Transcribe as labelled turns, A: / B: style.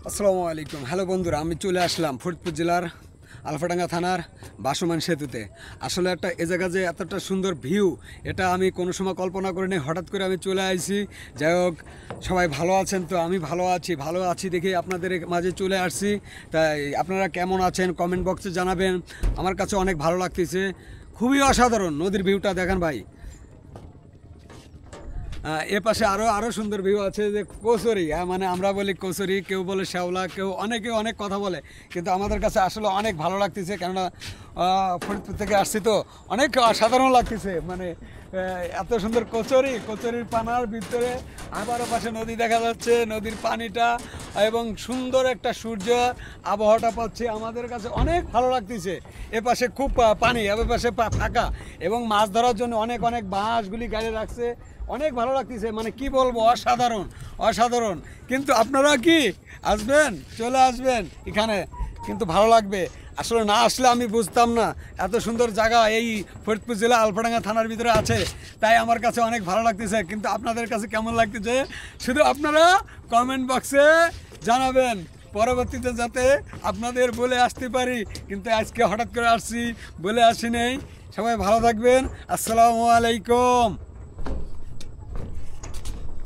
A: আসসালামু আলাইকুম। হ্যালো বন্ধুরা, আমি চলে আসলাম ফরিদপুর জেলার আলফাডাঙ্গা থানার বাসমান সেতুতে। আসলে এ জায়গা যে এতটা সুন্দর ভিউ, এটা আমি কোনো সময় কল্পনা করিনি। হঠাৎ করে আমি চলে আসছি। যাই হোক, সবাই ভালো আছেন তো? আমি ভালো আছি দেখে আপনাদের মাঝে চলে আসছি। তাই আপনারা কেমন আছেন কমেন্ট বক্সে জানাবেন। আমার কাছে অনেক ভালো লাগতেছে, খুবই অসাধারণ। নদীর ভিউটা দেখেন ভাই। এ পাশে আরও সুন্দর ভিউ আছে, যে কচুরি, মানে আমরা বলি কচুরি, কেউ বলে শ্যাওলা, অনেকে অনেক কথা বলে, কিন্তু আমাদের কাছে আসলে অনেক ভালো লাগতেছে। কেননা ফরিদপুর থেকে আসছি তো অনেক অসাধারণ লাগতেছে। মানে এত সুন্দর কচুরির পানার ভিতরে আবারও পাশে নদী দেখা যাচ্ছে, নদীর পানিটা এবং সুন্দর একটা সূর্য আবহাওয়াটা পাচ্ছি। আমাদের কাছে অনেক ভালো লাগতেছে। এ পাশে খুব পানি, এ পাশে ফাঁকা, এবং মাছ ধরার জন্য অনেক বাঁশগুলি গাড়ি রাখছে। অনেক ভালো লাগতেছে, মানে কি বলবো, অসাধারণ। কিন্তু আপনারা কি আসবেন? চলে আসবেন এখানে, কিন্তু ভালো লাগবে। আসলে না আসলে আমি বুঝতাম না এত সুন্দর জায়গা এই ফরিদপুর জেলা আলফাডাঙ্গা থানার ভিতরে আছে। তাই আমার কাছে অনেক ভালো লাগতেছে। কিন্তু আপনাদের কাছে কেমন লাগতেছে শুধু আপনারা কমেন্ট বক্সে জানাবেন, পরবর্তীতে যাতে আপনাদের বলে আসতে পারি। কিন্তু আজকে হঠাৎ করে আসছি, বলে আসি নেই। সবাই ভালো থাকবেন। আসসালামু আলাইকুম।